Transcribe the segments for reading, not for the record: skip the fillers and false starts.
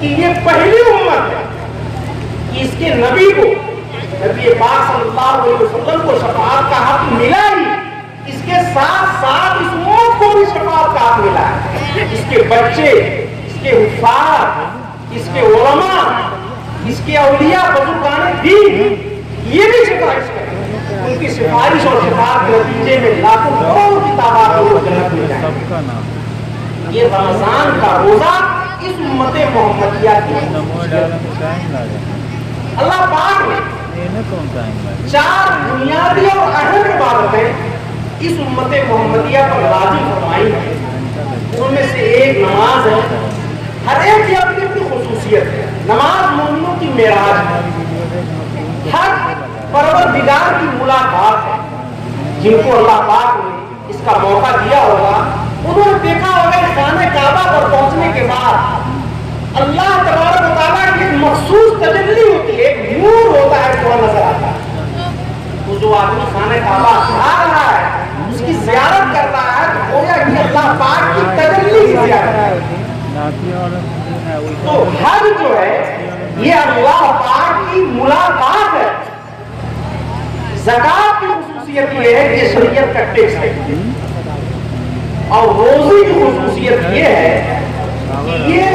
کہ یہ پہلی امت ہے کہ اس کے نبی کو نبی پاک صلی اللہ علیہ وسلم کو شفاعت کا حق ملا ہی، اس کے ساتھ ساتھ اس امت کو بھی شفاعت کا حق ملا ہے۔ اس کے بچے، اس کے حفاظ، اس کے علماء، اس کے اولیاء بزرگان دین یہ بھی سفارش کریں، ان کی سفارش اور شفاعت کے نتیجے میں لاکھوں کروڑوں کی تعداد میں لوگ جنت میں جائیں۔ یہ رمضان کا روزہ اس امت محمدیہ کی اللہ پاک نے 4 بنیادی اور اہم عبادتیں اس امت محمدیہ پر لازم فرمائی ہے۔ ان میں سے ایک نماز ہے، ہر ایک کی اپنی اپنی خصوصیت ہے۔ نماز مومنوں کی معراج ہے، ہر پروردگار کی ملاقات ہے۔ جن کو اللہ پاک نے اس کا موقع دیا ہوگا انہوں نے دیکھا ہوگا کہ خانہ کعبہ پر پہنچنے کے بعد اللہ تبارک و تعالیٰ کی ایک مخصوص تجلی ہوتی ہے، ایک نور ہوتا ہے تھوڑا نظر آتا ہے۔ تو جو آدمی خانہ کعبہ آ رہا ہے، اس کی زیارت کر رہا ہے، تو گویا کہ اللہ پاک کی تجلی کی زیارت ہے۔ تو حج جو ہے یہ اللہ پاک کی ملاقات ہے۔ زکات کی خصوصیت یہ ہے کہ شریعت کا ٹیکس ہے، اور روزے کی خصوصیت یہ ہے کہ یہ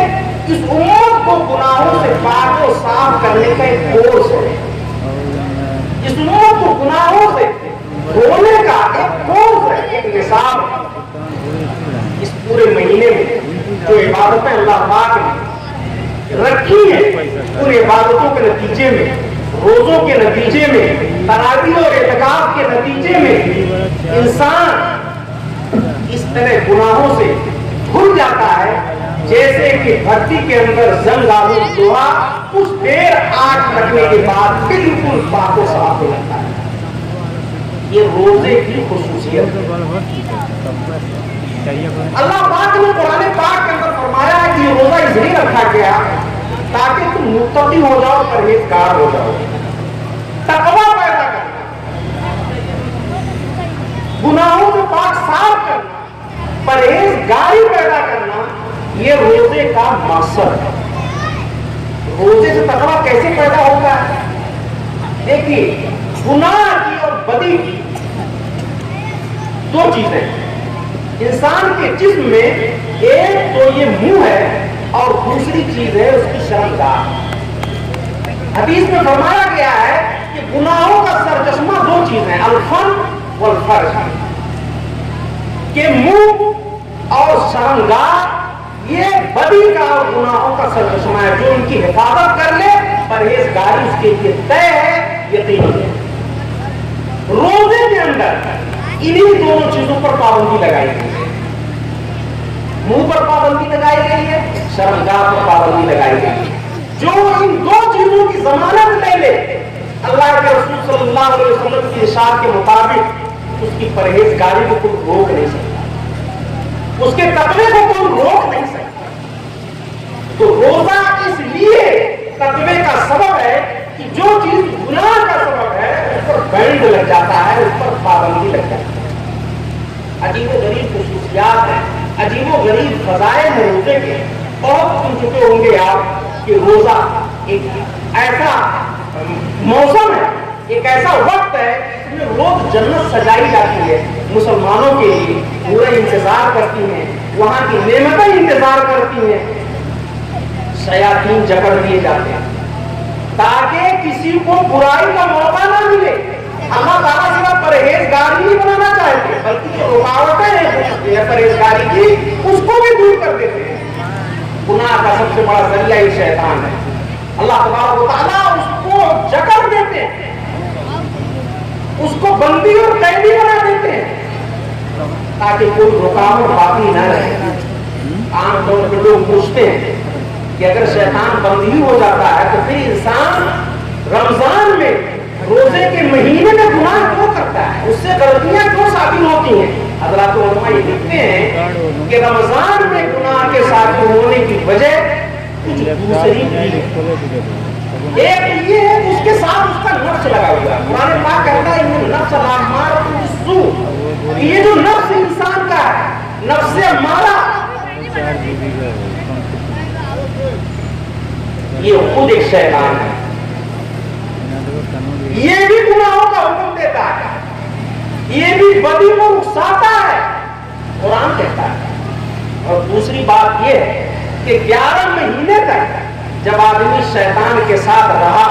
اس امت کو گناہوں سے پاک و صاف کرنے کا ایک کورس ہے۔ اس امت کو گناہوں سے دھونے کا ایک کورس ہے، ایک نصاب۔ اس پورے مہینے میں جو عبادتیں اللہ پاک نے رکھی ہیں، ان عبادتوں کے نتیجے میں، روزوں کے نتیجے میں، تراویح اور اعتکاف کے نتیجے میں انسان اس طرح گناہوں سے دھل جاتا ہے جیسے کہ بھٹی کے اندر زنگ آلود لوہا کچھ دیر آگ رکھنے کے بعد بالکل پاک و صاف ہو جاتا ہے۔ یہ روزے کی خصوصیت ہے۔ اللہ پاک نے قرآن پاک کے اندر فرمایا ہے کہ یہ روزہ اس لیے رکھا گیا تاکہ تم متقی ہو جاؤ، پرہیزگار ہو جاؤ، تقویٰ پیدا کرنا، گناہوں سے پاک صاف کرنا، پرہیزگاری پیدا کرنا، یہ روزے کا مقصد ہے۔ روزے سے تقویٰ کیسے پیدا ہوتا ہے؟ دیکھیے، گناہ کی اور بدی کی 2 چیزیں انسان کے جسم میں، ایک تو یہ منہ ہے اور دوسری چیز ہے اس کی شرمگاہ۔ حدیث میں فرمایا گیا ہے کہ گناہوں کا سرچشمہ 2 چیزیں ہیں، الفم والفرج، کہ منہ اور شرمگاہ یہ بدی کا اور گناہوں کا سرچشمہ ہے۔ جو ان کی حفاظت کر لے، پرہیزگاری اس کے لیے طے ہے، یقینی ہے۔ روزے کے اندر انہی دونوں چیزوں پر پابندی لگائی گئی ہے، منہ پر پابندی لگائی گئی ہے، شرمگاہ پر پابندی لگائی گئی ہے۔ جو ان 2 چیزوں کی ضمانت لے لے، اللہ کے رسول صلی اللہ علیہ وسلم کی ارشاد کے مطابق اس کی پرہیزگاری کو کوئی روک نہیں سکتا، اس کے تقوی کو کوئی روک نہیں سکتا۔ تو روزہ اس لیے تقوی کا سبب ہے کہ جو چیز گناہ کا سبب ہے اس پر بینڈ لگ جاتا ہے، اس پر پابندی لگ جاتی ہے۔ عجیب و غریب خصوصیات ہیں، عجیب و غریب فضائل ہیں روزے کے۔ بہت سن چکے ہوں گے آپ کہ روزہ ایک ایسا موسم ہے، ایک ایسا وقت ہے جس میں روز جنت سجائی جاتی ہے مسلمانوں کے لیے، پورے انتظار کرتی ہیں، وہاں کی نعمتیں انتظار کرتی ہیں، شیاطین جکڑ دیے جاتے ہیں تاکہ کسی کو برائی کا موقع نہ ملے۔ اللہ تعالیٰ صرف پرہیزگاری نہیں بنانا چاہتے بلکہ جو رکاوٹیں ہیں پرہیزگاری کی اس کو بھی دور کر دیتے ہیں۔ گناہ کا سب سے بڑا ذریعہ ہی شیطان ہے۔ اللہ تبارک و تعالیٰ اس کو جکڑ دیتے ہیں، اس کو بندی اور قیدی بنا دیتے ہیں تاکہ کوئی رکاوٹ باقی نہ رہے۔ عام طور پر لوگ پوچھتے ہیں کہ اگر شیطان بندی ہو جاتا ہے تو پھر انسان رمضان میں روزے کے مہینے میں گناہ کیوں کرتا ہے، اس سے غلطیاں کیوں ثابت ہوتی ہیں؟ حضرات علماء یہ لکھتے ہیں کہ رمضان میں گناہ کے ثابت ہونے کی وجہ کچھ دوسری بھی ہے۔ ایک یہ ہے کہ اس کے ساتھ اس کا نفس لگا ہوا ہے۔ قرآن پاک کہتا ہے ان نفس الامارۃ بالسوء، یہ جو نفس انسان کا ہے، نفس امارہ، یہ خود ایک شیطان ہے، یہ بھی گناہوں کا حکم دیتا ہے، یہ بھی بدی کو اکساتا ہے، قرآن کہتا ہے۔ اور دوسری بات یہ ہے کہ 11 مہینے تک جب آدمی شیطان کے ساتھ رہا،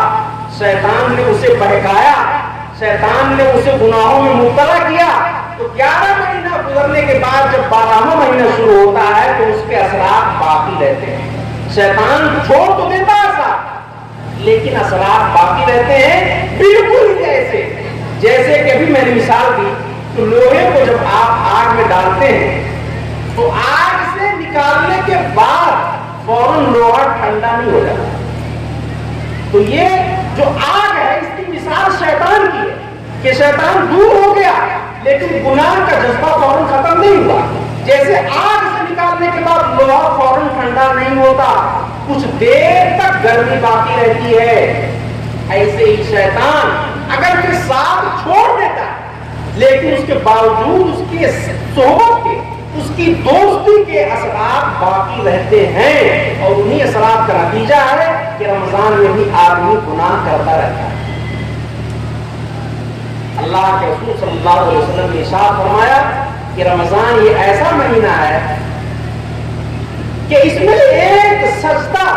شیطان نے اسے بہکایا، شیطان نے اسے گناہوں میں مبتلا کیا، تو 11 مہینہ گزرنے کے بعد جب 12واں مہینہ شروع ہوتا ہے تو اس کے اثرات باقی رہتے ہیں۔ شیطان چھوڑ تو دیتا ہے ساتھ، لیکن اثرات باقی رہتے ہیں، بالکل جیسے کہ ابھی میں نے مثال دی تو لوہے کو جب آپ آگ میں ڈالتے ہیں تو آگ سے نکالنے کے بعد فوراً لوہا ٹھنڈا نہیں ہو جاتا۔ تو یہ جو آگ ہے اس کی مثال شیطان کی ہے کہ شیطان دور ہو گیا لیکن گناہ کا جذبہ فوراً ختم نہیں ہوا۔ جیسے آگ سے نکالنے کے بعد لوہا فوراً ٹھنڈا نہیں ہوتا، کچھ دیر تک گرمی باقی رہتی ہے، ایسے ہی شیطان اگر کہ ساتھ چھوڑ دیتا ہے لیکن اس کے باوجود اس کی صحبت کے، اس کی دوستی کے اثرات باقی رہتے ہیں، اور انہی اثرات کا نتیجہ ہے کہ رمضان میں بھی آدمی گناہ کرتا رہتا ہے۔ اللہ کے رسول صلی اللہ علیہ وسلم نے ارشاد فرمایا کہ رمضان یہ ایسا مہینہ ہے کہ اس میں ایک سجدہ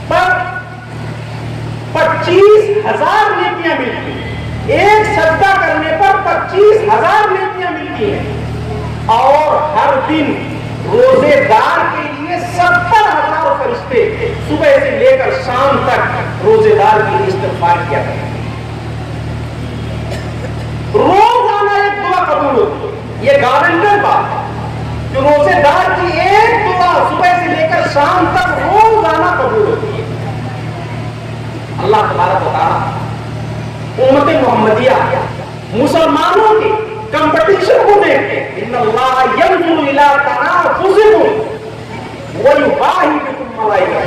پر 25,000 نیکیاں ملتی ہیں، ایک سجدہ کرنے پر 25,000 نیکیاں ملتی ہیں، اور ہر دن روزے دار کے لیے 70,000 فرشتے صبح سے لے کر شام تک روزے دار کے لیے استغفار کیا کرتے ہیں۔ روزانہ ایک دعا قبول ہوتی ہے، یہ گارنٹر بات ہے کہ روزے دار کی ایک دعا صبح سے لے کر شام تک روزانہ قبول ہوتی ہے۔ اللہ تبارک و تعالی امت محمدیہ مسلمانوں کے کمپٹیشن کو دیکھتے ہیں، ان اللہ ينظر الى تنافسكم ويباهي بكم ملائکہ،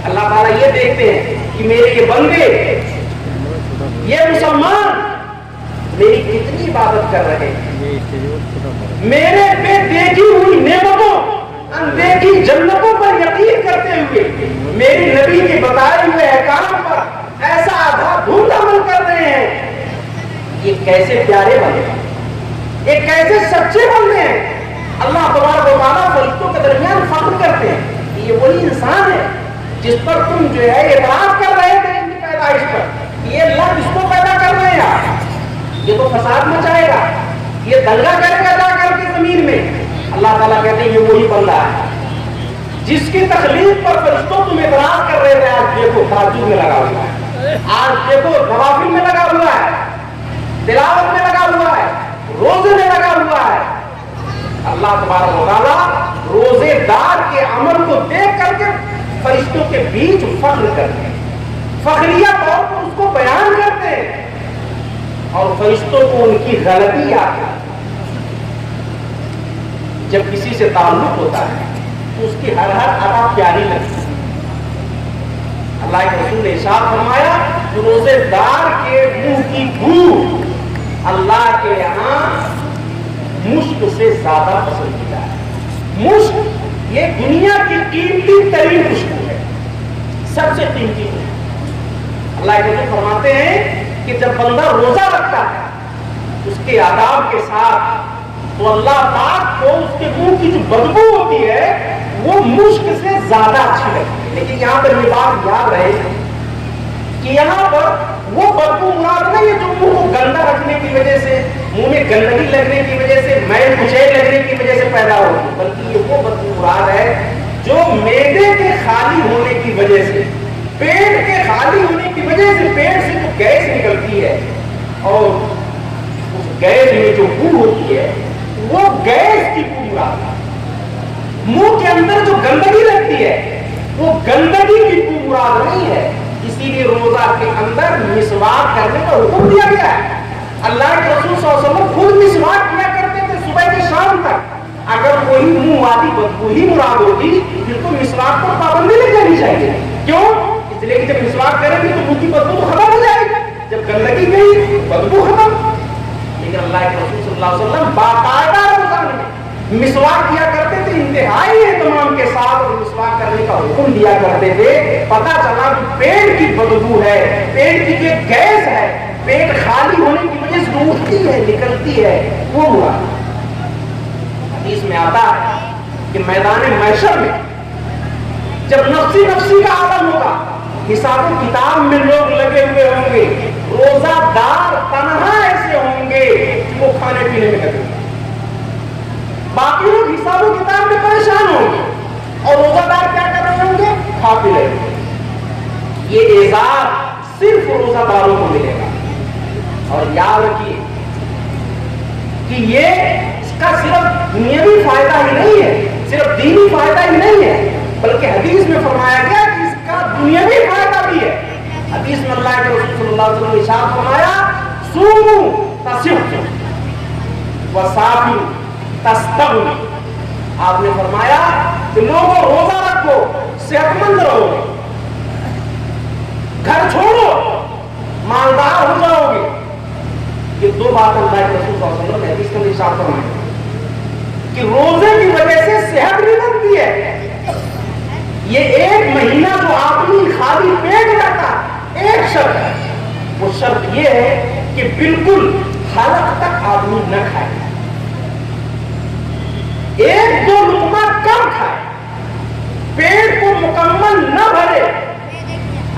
اللہ تعالیٰ یہ دیکھتے ہیں کہ میرے یہ بندے، یہ مسلمان میری کتنی عبادت کر رہے ہیں، میرے پہ دیکھی ہوئی نعمتوں، اندیکھی جنتوں پر یقین کرتے ہوئے، میری نبی کے بتائے ہوئے احکام پر ایسا آدھا دھند عمل کر رہے ہیں، یہ کیسے پیارے بندے ہیں، یہ کیسے سچے بندے ہیں۔ اللہ تبارک و تعالیٰ فرشتوں کے درمیان فخر کرتے ہیں کہ یہ وہی انسان ہے جس پر تم جو ہے اعتراض کر رہے تھے ان کی پیدائش پر، یہ اللہ کس کو پیدا کر رہے ہیں آپ، یہ تو فساد مچائے گا، یہ دنگا کرے گا جا کر کے زمین میں۔ اللہ تعالیٰ کہتے ہیں یہ وہی بندہ ہے جس کی تخلیق پر فرشتوں تم اعتراض کر رہے تھے، آج دیکھو تہجد میں لگا ہوا ہے، آج دیکھو نوافل میں لگا ہوا ہے، تلاوت میں لگا ہوا ہے، روزے میں لگا ہوا ہے۔ اللہ تبارک و تعالیٰ روزے دار کے عمل کو دیکھ کر کے فرشتوں کے بیچ فخر کرتے ہیں، فخریہ طور پر اس کو بیان کرتے ہیں، اور فرشتوں کو ان کی غلطی آتی ہے۔ جب کسی سے تعلق ہوتا ہے تو اس کی ہر ادا پیاری لگتی ہے۔ اللہ کے رسول نے ارشاد فرمایا کہ روزے دار کے منہ کی بو اللہ کے یہاں مشک سے زیادہ پسندیدہ ہے۔ مشک یہ دنیا کی قیمتی ترین خوشبو ہے، سب سے قیمتی خوشبو۔ اللہ کے رسول فرماتے ہیں کہ جب بندہ روزہ رکھتا ہے اس کے آداب کے ساتھ تو اللہ پاک کو اس کے منہ کی جو بدبو ہوتی ہے وہ مشک سے زیادہ اچھی لگتی ہے۔ لیکن یہاں پر یہ بات یاد رہے کہ یہاں پر وہ بدبو مراد نہیں ہے جو منہ کو گندا رکھنے کی وجہ سے، منہ میں گندگی لگنے کی وجہ سے، میل کچیل لگنے کی وجہ سے پیدا ہوتی، بلکہ یہ وہ بدبو مراد ہے جو معدے کے خالی ہونے کی وجہ سے، پیٹ کے خالی ہونے کی وجہ سے پیٹ سے جو گیس نکلتی ہے اور اس گیس میں جو بو ہوتی ہے وہ گیس کی بو مراد ہے۔ منہ کے اندر جو گندگی لگتی ہے وہ گندگی کی بو مراد نہیں ہے۔ اسی لیے روزہ کے اندر مسواک کرنے کا حکم دیا گیا ہے۔ اللہ کے رسول صلی اللہ علیہ وسلم خود مسواک کیا کرتے تھے صبح سے شام تک۔ اگر کوئی منہ والی بدبو ہی مراد ہوتی پھر تو مسواک پر پابندی لگ جانی چاہیے۔ کیوں؟ اس لیے کہ جب مسواک کریں گے تو منہ کی بدبو تو ختم ہو جائے گی، جب گندگی گئی بدبو ختم۔ لیکن اللہ کے رسول صلی اللہ علیہ وسلم باقاعدہ رمضان میں مسواک کیا کرتے تھے، انتہائی اہتمام کے ساتھ مسواک کرنے کا حکم دیا کرتے تھے. پتا چلا کہ پیٹ کی بدبو ہے, پیٹ کی جو گیس ہے, پیٹ خالی ہونے کی وجہ سے اٹھتی ہے, نکلتی ہے, وہ ہوا. حدیث میں آتا ہے کہ میدان محشر میں جب نفسی نفسی کا عالم ہوگا, حساب و کتاب میں لوگ لگے ہوئے ہوں گے, روزہ دار تنہا ایسے ہوں گے کہ وہ کھانے پینے میں لگے, باقی لوگ حساب و کتاب میں پریشان ہوں گے, اور روزہ دار کیا کر رہے ہوں گے, کھا پی رہے ہوں گے. یہ اعزاز صرف روزہ داروں کو ملے گا. اور یاد رکھیے کہ یہ اس کا صرف دنیاوی فائدہ ہی نہیں ہے, صرف دینی فائدہ ہی نہیں ہے, بلکہ حدیث میں فرمایا گیا کہ اس کا دنیاوی فائدہ بھی ہے. حدیث میں اللہ کے رسول صلی اللہ علیہ وسلم نے ارشاد فرمایا, صوموا تصحوا وصافوا تستغنوا. آپ نے فرمایا کہ لوگوں روزہ رکھو, صحت مند رہو, گھر چھوڑو, مالدار ہو جاؤ گے. یہ دو بات اللہ کے رسول صلی اللہ علیہ وسلم نے حدیث میں ارشاد فرمایا کہ روزے کی وجہ سے صحت بھی بنتی ہے. یہ ایک مہینہ جو آدمی خالی پیٹ رہتا, ایک شرط ہے, وہ شرط یہ ہے کہ بالکل حلق تک آدمی نہ کھائے, ایک دو لقمہ کم کھائے, پیٹ کو مکمل نہ بھرے.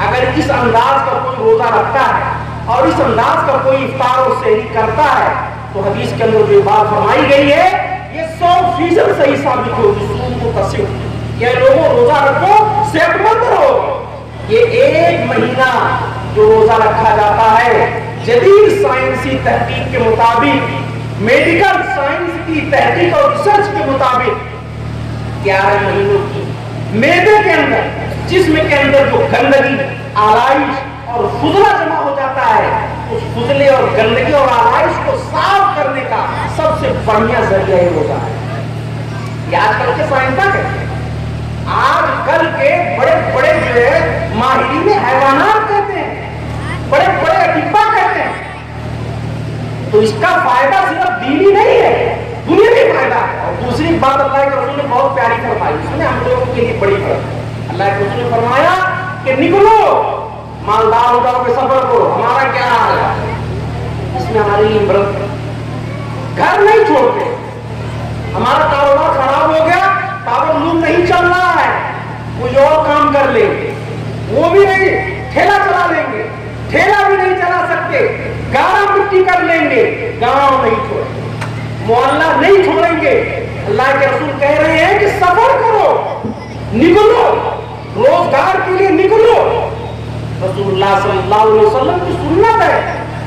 اگر اس انداز کا کوئی روزہ رکھتا ہے اور اس انداز کا کوئی افطار اور سحری کرتا ہے تو حدیث کے اندر جو بات فرمائی گئی ہے یہ 100% صحیح ثابت ہوگی. صوم کو تصحیح کہ لوگوں روزہ رکھو, صحت مند رہو. یہ ایک مہینہ جو روزہ رکھا جاتا ہے جدید سائنسی تحقیق کے مطابق, میڈیکل سائنس کی تحقیق اور ریسرچ کے مطابق 11 مہینوں کی معدے کے اندر, جسم کے اندر جو گندگی, آلائش اور فضلہ جمع ہو جاتا ہے, اس فضلے اور گندگی اور آلائش کو صاف کرنے کا سب سے بڑھیا ذریعہ یہ روزہ ہے. یہ آج کل کے سائنسداں کہتے ہیں, آج کل کے بڑے بڑے جو ہے ماہرین حیوانات کہتے ہیں, بڑے بڑے اطباء کہتے ہیں. تو اس کا فائدہ صرف دینی نہیں ہے, دنیاوی فائدہ ہے. اور دوسری بات اللہ کے رسول نے بہت پیاری فرمائی, اس میں ہم لوگوں کے لیے بڑی فرق ہے. اللہ کے رسول نے فرمایا کہ نکلو, مالدار ہو جاؤ کے سفر کرو. ہمارا کیا حال ہے, اس میں ہماری عبرت, گھر نہیں چھوڑتے, ہمارا کاروبار خراب ہو گیا, پاور لوم نہیں چل رہا ہے, کوئی اور کام کر لیں گے, وہ بھی نہیں, ٹھیلا چلا لیں گے, ٹھیلا بھی نہیں چلا سکتے, گاڑا مٹی کر لیں گے, گاؤں نہیں چھوڑیں گے, محلہ نہیں چھوڑیں گے. اللہ کے رسول کہہ رہے ہیں کہ سفر کرو, نکلو, روزگار کے لیے نکلو. رسول اللہ صلی اللہ علیہ وسلم کی سنت ہے.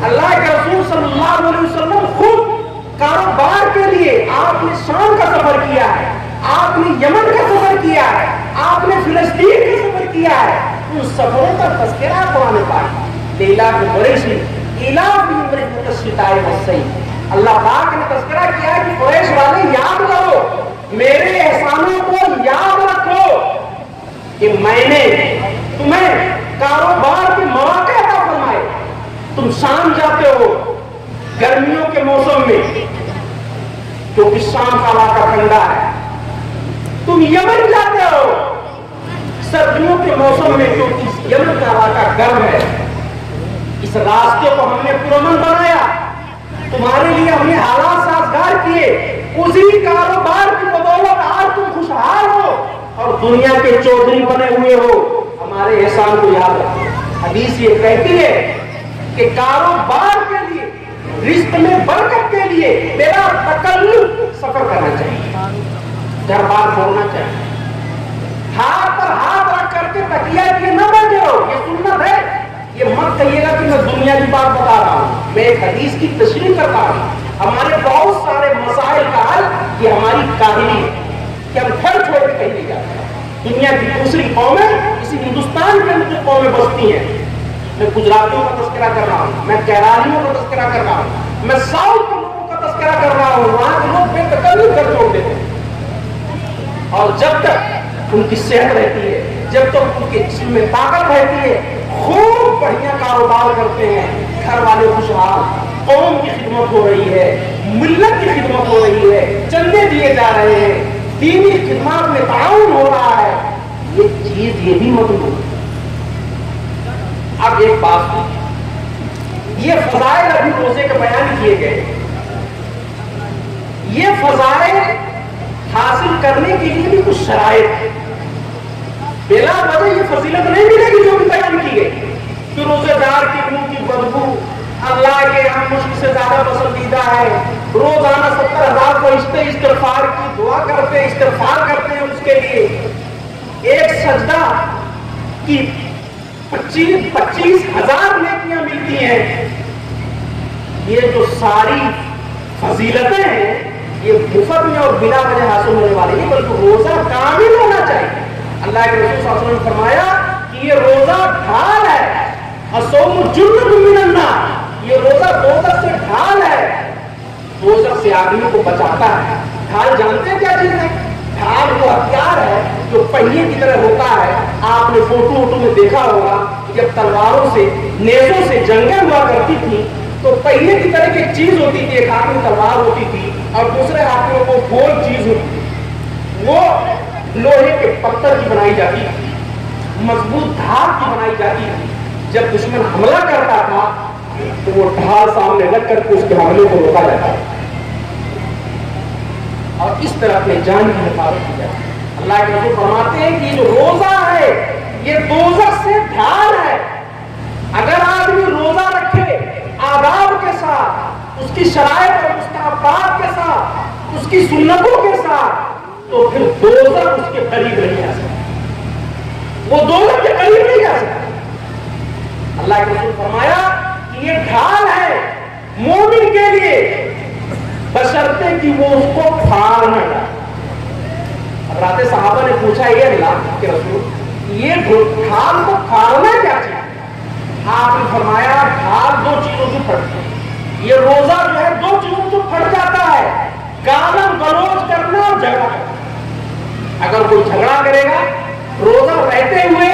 اللہ کے رسول صلی اللہ علیہ وسلم خود کاروبار کے لیے آپ نے شام کا سفر کیا ہے, آپ نے یمن کا سفر کیا ہے, آپ نے فلسطین کا سفر کیا ہے. ان سفروں کا تذکرہ قرآن پاک لیلا کی قریشی الا فی امرئ الشتاء والصیف, اللہ پاک نے تذکرہ کیا ہے کہ قریش والے یاد کرو, میرے احسانوں کو یاد رکھو کہ میں نے تمہیں کاروبار کے مواقع عطا فرمائے. تم شام جاتے ہو گرمیوں کے موسم میں کیونکہ شام کا علاقہ ٹھنڈا ہے, تم یمن جاتے ہو سردیوں کے موسم میں کیونکہ یمن کا علاقہ گرم ہے. اس راستے کو ہم نے پرامن بنایا, تمہارے لیے ہم نے حالات سازگار کیے, اسی کاروبار کی بدولت آج تم خوشحال ہو اور دنیا کے چودھری بنے ہوئے ہو. ہمارے احسان کو یاد رکھو. حدیث یہ کہتی ہے کہ کاروبار کے لیے, رزق میں برکت کے لیے بلا تکلف سفر کرنا چاہیے, گھر بار چھوڑنا چاہیے, ہاتھ پر ہاتھ رکھ کر کے تکیہ کیے نہ بیٹھے ہو. یہ سنت ہے. یہ مت کہیے گا کہ میں دنیا کی بات بتا رہا ہوں, میں ایک حدیث کی تشریح کرتا ہوں. ہمارے بہت سارے مسائل کا حل یہ ہماری کاہلی ہے کہ ہم گھر چھوڑ کے کہیں نہیں جاتے. دنیا کی دوسری قومیں اسی ہندوستان کے اندر قومیں بستی ہیں. میں گجراتیوں کا تذکرہ کر رہا ہوں, میں کیرالیوں کا تذکرہ کر رہا ہوں, میں ساؤتھ کے لوگوں کا تذکرہ کر رہا ہوں. وہاں کے لوگ بے تکلف گھر چھوڑ دیتے ہیں, اور جب تک ان کی صحت رہتی ہے, جب تک ان کے جسم میں طاقت رہتی ہے, خوب بڑھیا کاروبار کرتے ہیں, گھر والے خوشحال, قوم کی خدمت ہو رہی ہے, ملت کی خدمت ہو رہی ہے, چندے دیے جا رہے ہیں, دینی خدمات میں تعاون ہو رہا ہے، یہ چیز یہ بھی مطلوب ہے۔ اب ایک بات، یہ فضائل ابھی روزے کے بیان کیے گئے، یہ فضائل حاصل کرنے کے لیے بھی کچھ شرائط ہے۔ بلا وجہ یہ فضیلت نہیں ملے گی جو بھی بیان کی گئی کہ روزے دار کے منہ کی بدبو اللہ کے ہم مشک سے زیادہ پسندیدہ ہے، روزانہ 70,000 فرشتے استغفار کی دعا کرتے ہیں، استغفار کرتے ہیں اس کے لیے، ایک سجدہ کی 25,000 نیکیاں ملتی ہیں۔ یہ جو ساری فضیلتیں ہیں یہ مفت میں اور بلا وجہ حاصل ہونے والی نہیں، بلکہ روزہ کامل ہونا چاہیے۔ اللہ کے رسول صلی اللہ علیہ وسلم نے فرمایا کہ یہ روزہ ڈھال ہے، الصوم جنۃ من النار، یہ روزہ دوزخ سے ڈھال ہے، دوزخ سے آدمی کو بچاتا ہے۔ ڈھال جانتے ہیں کیا چیز ہے؟ ڈھال وہ ہتھیار ہے جو پہیے کی طرح ہوتا ہے۔ آپ نے فوٹو میں دیکھا ہوگا جب تلواروں سے نیزوں سے جنگیں ہوا کرتی تھی تو پہیے کی طرح کی ایک چیز ہوتی تھی، ایک ہاتھ میں تلوار ہوتی تھی اور دوسرے ہاتھ میں وہ گول چیز ہوتی تھی، وہ لوہے کے پتھر کی بنائی جاتی تھی، مضبوط دھات کی بنائی جاتی تھی۔ جب دشمن حملہ کرتا تھا تو وہ ڈھال سامنے رکھ کر کے اس کے حملے کو روکا جاتا ہے اور اس طرح اپنے جان کی حفاظت کی جاتی ہے۔ اللہ کے رسول فرماتے ہیں کہ جو روزہ ہے یہ دوزخ سے ڈھال ہے۔ اگر آدمی روزہ رکھے آداب کے ساتھ، اس کی شرائط اور مستحبات کے ساتھ، اس کی سنتوں کے ساتھ، تو پھر دوزخ اس کے قریب نہیں آ سکتا، وہ دوزخ کے قریب نہیں آ سکتا۔ اللہ کے رسول فرمایا کہ یہ ڈھال ہے مومن کے لیے، بشرطے کہ وہ اس کو پھاڑ نہ ڈالے۔ حضرات صحابہ نے پوچھا یہ اللہ کے رسول یہ ڈھال کو پھاڑنا کیا چاہیے؟ آپ نے فرمایا ڈھال دو چیزوں سے پھٹتی ہے، یہ روزہ جو ہے دو چیزوں سے پھٹ جاتا ہے، گالم گلوچ کرنا اور جھگڑا کرنا۔ اگر کوئی جھگڑا کرے گا روزہ رہتے ہوئے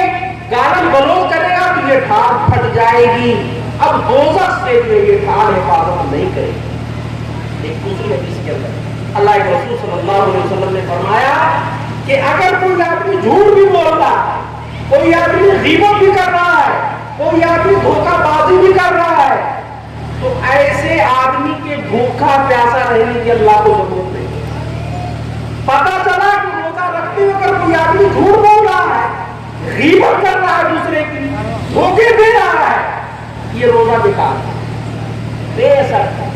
گالم گلوچ کرے گا تو یہ ڈھال پھٹ جائے گی۔ اب دوزخ سے جو یہ ڈھال حفاظت نہیں کرے گی۔ ایک دوسری حدیث کے اندر اللہ کے رسول صلی اللہ علیہ وسلم نے فرمایا کہ اگر کوئی آدمی جھوٹ بھی بولتا ہے، کوئی آدمی غیبت بھی کر رہا ہے، کوئی آدمی دھوکہ بازی بھی کر رہا ہے، تو ایسے آدمی کے بھوکا پیاسا رہنے کی اللہ کو ضرورت نہیں۔ پتا چلا کہ روزہ رکھتے ہوئے اگر کوئی آدمی جھوٹ بول رہا ہے، غیبت کر رہا ہے، دوسرے کی دھوکے دے رہا ہے، یہ روزہ بیکار ہے، بے اثر ہے،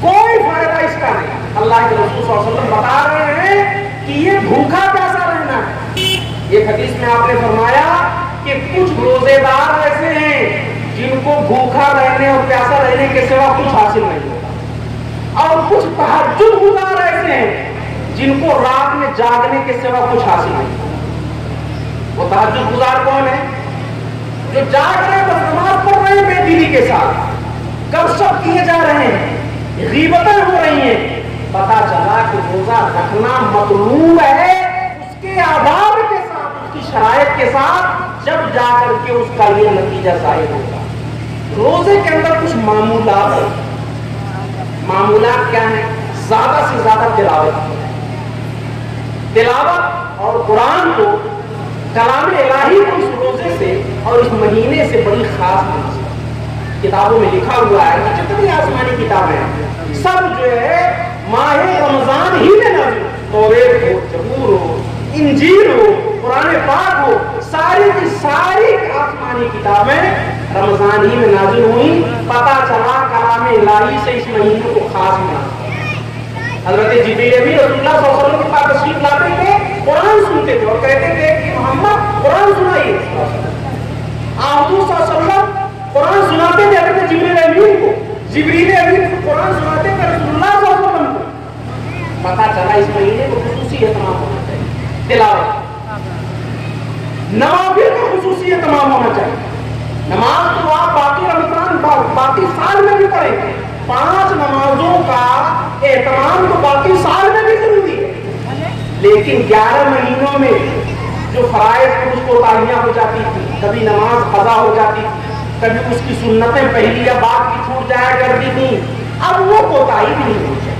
کوئی فائدہ اس کا نہیں۔ اللہ کے رسول صلی اللہ علیہ وسلم بتا رہے ہیں کہ یہ بھوکا پیاسا رہنا ہے۔ ایک حدیث میں آپ نے فرمایا کہ کچھ روزے دار ایسے ہیں جن کو بھوکا رہنے اور پیاسا رہنے کے سوا کچھ حاصل نہیں ہوتا، اور کچھ تہجد گزار ایسے ہیں جن کو رات میں جاگنے کے سوا کچھ حاصل نہیں ہوتا۔ وہ تہجد گزار کون ہے؟ جو جاگ رہے ہیں، بس نماز پڑھ رہے ہیں بے دلی کے ساتھ، گپ شپ کیے جا رہے ہیں، غیبتیں ہو رہی ہیں، پتا چلا کہ روزہ رکھنا مطلوب ہے اس کے آداب کے ساتھ، اس کی شرائط کے ساتھ، جب جا کر کے اس کا یہ نتیجہ ظاہر ہوگا۔ روزے کے اندر کچھ معمولات ہیں۔ معمولات کیا ہیں؟ زیادہ سے زیادہ تلاوت اور قرآن کو، کلام الہی کو اس روزے سے اور اس مہینے سے بڑی خاص مناسبت۔ کتابوں میں لکھا ہوا ہے کہ جتنی آسمانی کتابیں ہیں سب جو ہے ماہ رمضان ہی میں نازل، توریت ہو، زبور ہو، انجیل ہو، قرآن پاک ہو، ساری کی ساری آسمانی کتابیں رمضان ہی میں نازل ہوئی۔ پتا چلا کلام الہی سے اس مہینے کو خاص مناسبت۔ حضرت جبریل بھی رسول اللہ صلی اللہ علیہ وسلم کے پاس تشریف لاتے تھے، قرآن سنتے تھے اور کہتے تھے کہ محمد قرآن سنائیے۔ آپ صلی اللہ علیہ وسلم قرآن سناتے تھے حضرت جبریل امین کو، جبریل امین کو قرآن سناتے تھے رسول اللہ صلی اللہ علیہ وسلم کو۔ پتا چلا اس مہینے کو خصوصی اہتمام ہونا چاہیے، تلاوت، نوافل کا خصوصی اہتمام ہونا چاہیے۔ نماز تو آپ باقی رمضان باقی سال میں بھی پڑھیں گے، 5 نمازوں کا اہتمام تو باقی سال میں بھی ضروری ہے، لیکن 11 مہینوں میں جو فرائض کچھ کوتاہیاں ہو جاتی تھی، کبھی نماز قضا ہو جاتی تھی، کبھی اس کی سنتیں پہلی یا بعد کی چھوٹ جایا کرتی تھی، اب وہ کوتاہی بھی نہیں ہو جائے۔